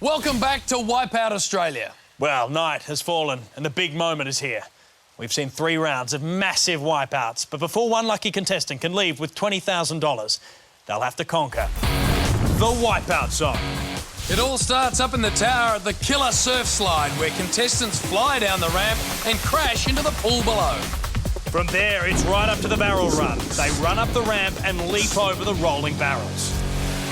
Welcome back to Wipeout Australia. Well, night has fallen and the big moment is here. We've seen 3 rounds of massive wipeouts, but before one lucky contestant can leave with $20,000, they'll have to conquer the Wipeout Zone. It all starts up in the tower at the killer surf slide, where contestants fly down the ramp and crash into the pool below. From there, it's right up to the barrel run. They run up the ramp and leap over the rolling barrels.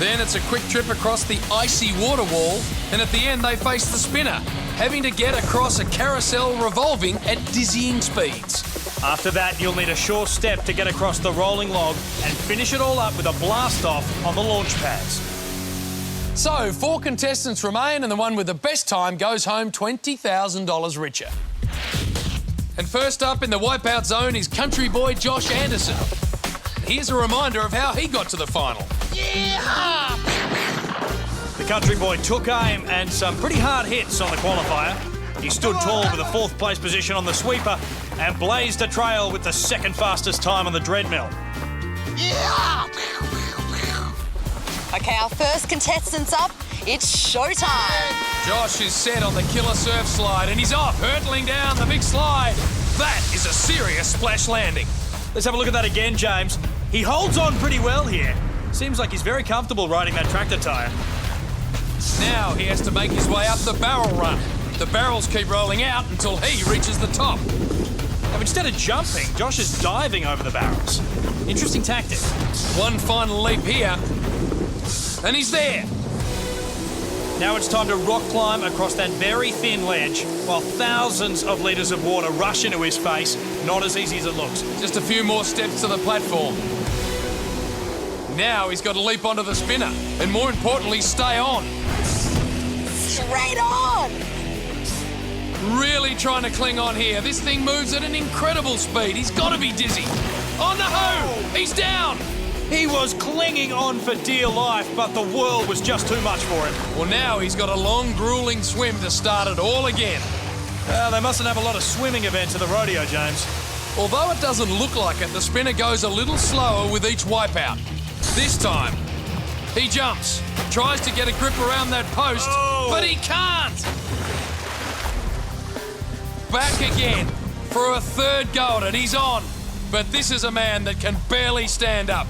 Then it's a quick trip across the icy water wall, and at the end they face the spinner, having to get across a carousel revolving at dizzying speeds. After that, you'll need a sure step to get across the rolling log and finish it all up with a blast-off on the launch pads. So, 4 contestants remain, and the one with the best time goes home $20,000 richer. And first up in the Wipeout Zone is country boy Josh Anderson. Here's a reminder of how he got to the final. Yeah! The country boy took aim and some pretty hard hits on the qualifier. He stood tall with a 4th place position on the sweeper and blazed a trail with the 2nd fastest time on the treadmill. Yeah! Okay, our first contestant's up. It's showtime. Josh is set on the killer surf slide and he's off, hurtling down the big slide. That is a serious splash landing. Let's have a look at that again, James. He holds on pretty well here. Seems like he's very comfortable riding that tractor tyre. Now he has to make his way up the barrel run. The barrels keep rolling out until he reaches the top. Now, instead of jumping, Josh is diving over the barrels. Interesting tactic. One final leap here, and he's there. Now it's time to rock climb across that very thin ledge while thousands of litres of water rush into his face. Not as easy as it looks. Just a few more steps to the platform. Now he's got to leap onto the spinner and, more importantly, stay on. Straight on! Really trying to cling on here. This thing moves at an incredible speed. He's got to be dizzy. Oh no! He's down! He was clinging on for dear life, but the world was just too much for him. Well, now he's got a long, gruelling swim to start it all again. They mustn't have a lot of swimming events at the rodeo, James. Although it doesn't look like it, the spinner goes a little slower with each wipeout. This time, he jumps, tries to get a grip around that post, but he can't. Back again for a 3rd go at it. He's on, but this is a man that can barely stand up.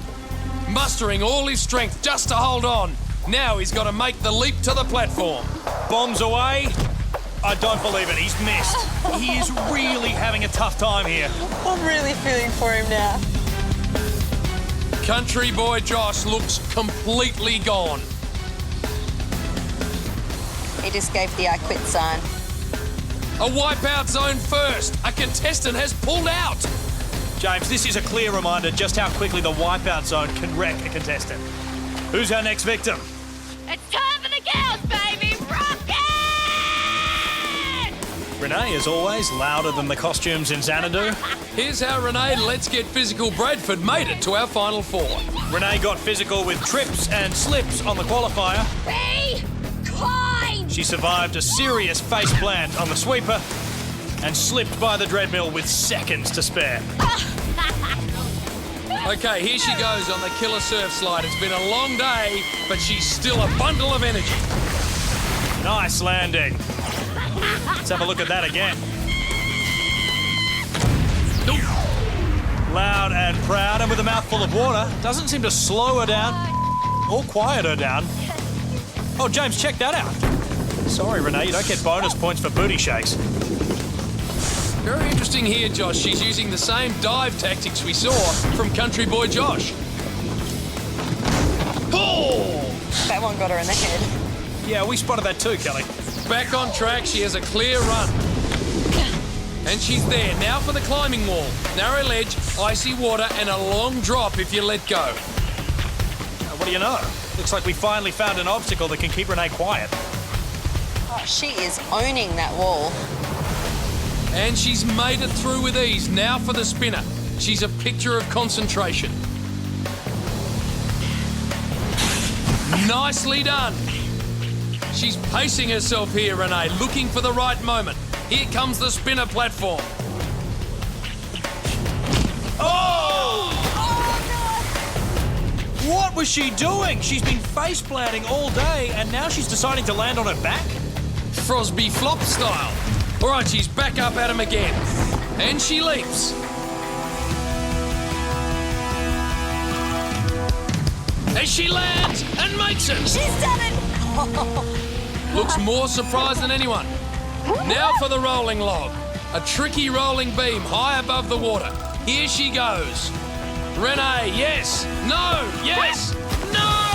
Mustering all his strength just to hold on. Now he's got to make the leap to the platform. Bombs away. I don't believe it. He's missed. He is really having a tough time here. I'm really feeling for him now. Country boy Josh looks completely gone. He just gave the I quit sign. A Wipeout Zone first. A contestant has pulled out. James, this is a clear reminder just how quickly the Wipeout Zone can wreck a contestant. Who's our next victim? It's time for the girls, baby! Rock it! Renee, as always, louder than the costumes in Xanadu. Here's how Renee Let's Get Physical Bradford made it to our final 4. Renee got physical with trips and slips on the qualifier. Be kind! She survived a serious face plant on the sweeper and slipped by the treadmill with seconds to spare. Okay, here she goes on the killer surf slide. It's been a long day, but she's still a bundle of energy. Nice landing. Let's have a look at that again. Loud and proud and with a mouthful of water. Doesn't seem to slow her down or quiet her down. Oh, James, check that out. Sorry, Renee, you don't get bonus points for booty shakes. Very interesting here, Josh. She's using the same dive tactics we saw from country boy Josh. Oh! That one got her in the head. Yeah, we spotted that too, Kelly. Back on track, she has a clear run. And she's there, now for the climbing wall. Narrow ledge, icy water, and a long drop if you let go. What do you know? Looks like we finally found an obstacle that can keep Renee quiet. Oh, she is owning that wall. And she's made it through with ease. Now for the spinner. She's a picture of concentration. Nicely done. She's pacing herself here, Renee, looking for the right moment. Here comes the spinner platform. Oh! What was she doing? She's been face planting all day and now she's deciding to land on her back? Frosby flop style. All right, she's back up at him again. And she leaps. As she lands and makes it. She's done it! Looks more surprised than anyone. Now for the rolling log. A tricky rolling beam high above the water. Here she goes. Renee, yes, no, yes, no!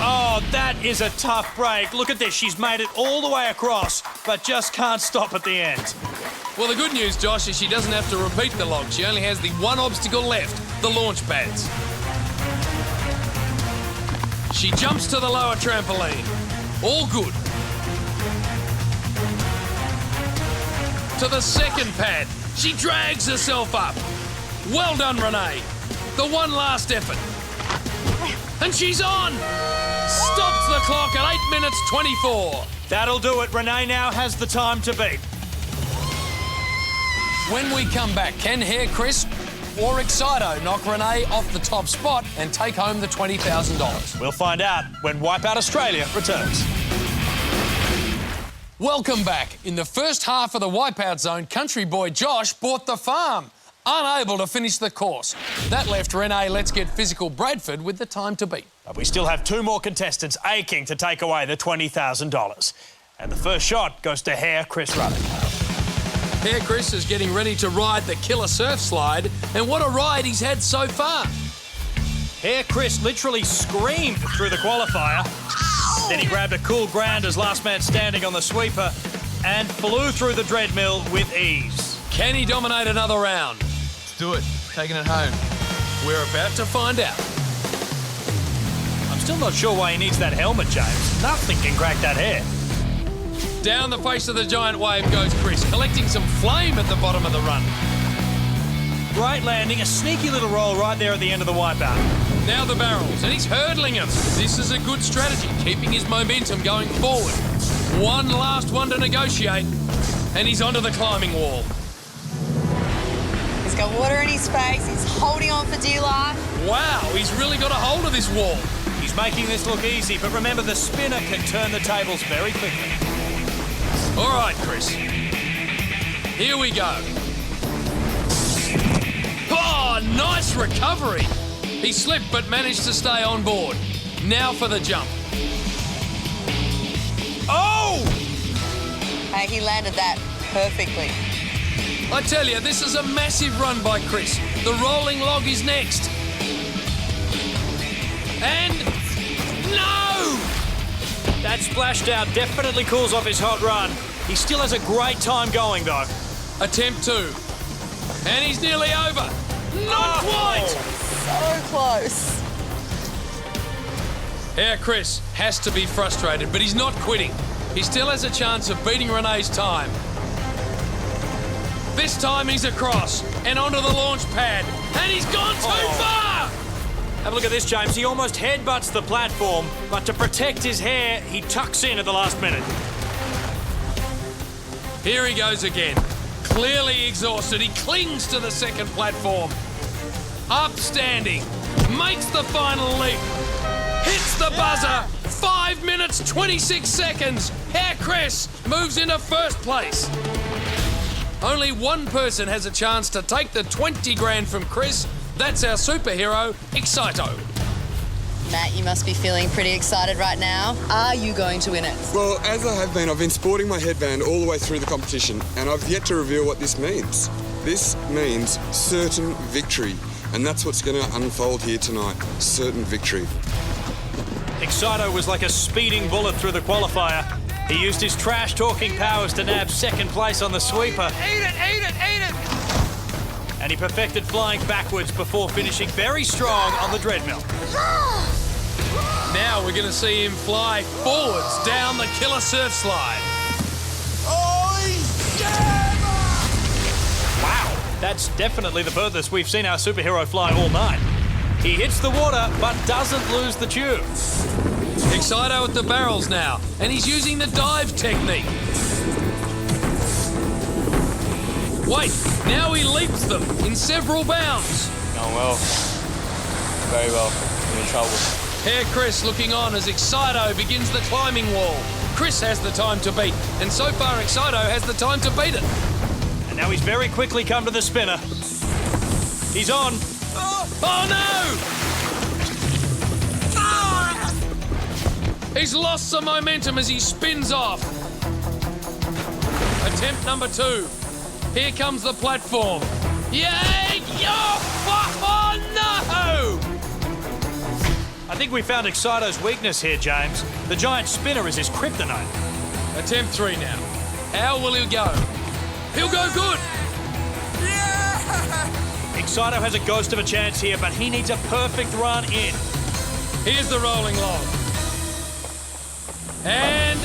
Oh, that is a tough break. Look at this. She's made it all the way across, but just can't stop at the end. Well, the good news, Josh, is she doesn't have to repeat the log. She only has the one obstacle left, the launch pads. She jumps to the lower trampoline. All good. To the second pad. She drags herself up. Well done, Renee. The one last effort. And she's on! Stops the clock at 8 minutes 24. That'll do it. Renee now has the time to beat. When we come back, can Hair Chris or Excito knock Renee off the top spot and take home the $20,000? We'll find out when Wipeout Australia returns. Welcome back. In the first half of the Wipeout zone, country boy Josh bought the farm, unable to finish the course. That left Renee Let's Get Physical Bradford with the time to beat. But we still have two more contestants aching to take away the $20,000. And the first shot goes to Hair Chris Ruddock. Hair Chris is getting ready to ride the killer surf slide, and what a ride he's had so far. Hair Chris literally screamed through the qualifier. Then he grabbed a cool ground as last man standing on the sweeper and flew through the treadmill with ease. Can he dominate another round? Let's do it. Taking it home. We're about to find out. I'm still not sure why he needs that helmet, James. Nothing can crack that hair. Down the face of the giant wave goes Chris, collecting some flame at the bottom of the run. Great landing, a sneaky little roll right there at the end of the wipeout. Now the barrels, and he's hurdling them. This is a good strategy, keeping his momentum going forward. One last one to negotiate, and he's onto the climbing wall. He's got water in his face. He's holding on for dear life. Wow, he's really got a hold of this wall. He's making this look easy, but remember the spinner can turn the tables very quickly. All right, Chris. Here we go. Oh, nice recovery. He slipped but managed to stay on board. Now for the jump. Oh! Hey, he landed that perfectly. I tell you, this is a massive run by Chris. The rolling log is next. And no! That splashdown definitely cools off his hot run. He still has a great time going, though. Attempt two. And he's nearly over. Not quite! So close. Hair Chris has to be frustrated, but he's not quitting. He still has a chance of beating Renee's time. This time he's across and onto the launch pad. And he's gone too far! Have a look at this, James. He almost headbutts the platform, but to protect his hair, he tucks in at the last minute. Here he goes again. Clearly exhausted, he clings to the second platform. Upstanding, makes the final leap. Hits the buzzer, 5 minutes, 26 seconds. Hair Chris moves into first place. Only one person has a chance to take the 20 grand from Chris. That's our superhero, Excito. Matt, you must be feeling pretty excited right now. Are you going to win it? Well, as I have been, I've been sporting my headband all the way through the competition, and I've yet to reveal what this means. This means certain victory, and that's what's going to unfold here tonight. Certain victory. Excito was like a speeding bullet through the qualifier. He used his trash-talking powers to nab second place on the sweeper. Eat it, eat it, eat it! And he perfected flying backwards before finishing very strong on the treadmill. Now we're going to see him fly forwards down the killer surf slide. Wow, that's definitely the furthest we've seen our superhero fly all night. He hits the water, but doesn't lose the tube. Excito at the barrels now, and he's using the dive technique. Wait, now he leaps them in several bounds. Going well. Very well. control with. Here Chris looking on as Excito begins the climbing wall. Chris has the time to beat, and so far Excito has the time to beat it. And now he's very quickly come to the spinner. He's on. Oh no! He's lost some momentum as he spins off. Attempt number 2. Here comes the platform. Yay! Oh no! I think we found Excito's weakness here, James. The giant spinner is his kryptonite. Attempt 3 now. How will he go? He'll go good! Excito has a ghost of a chance here, but he needs a perfect run in. Here's the rolling log. And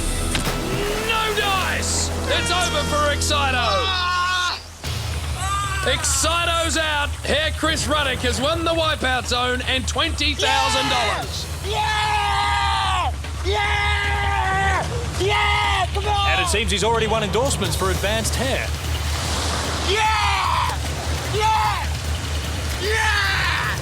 no dice! It's over for Excito. Excito's out. Here Chris Ruddock has won the Wipeout Zone and $20,000. Yeah! Yeah! Yeah! Come on! And it seems he's already won endorsements for advanced hair. Yeah! Yeah! Yeah!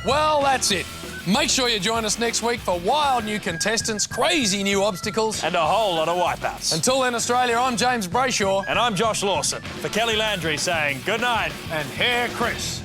Well, that's it. Make sure you join us next week for wild new contestants, crazy new obstacles. And a whole lot of wipeouts. Until then, Australia, I'm James Brayshaw. And I'm Josh Lawson. For Kelly Landry saying good night. And here, Chris.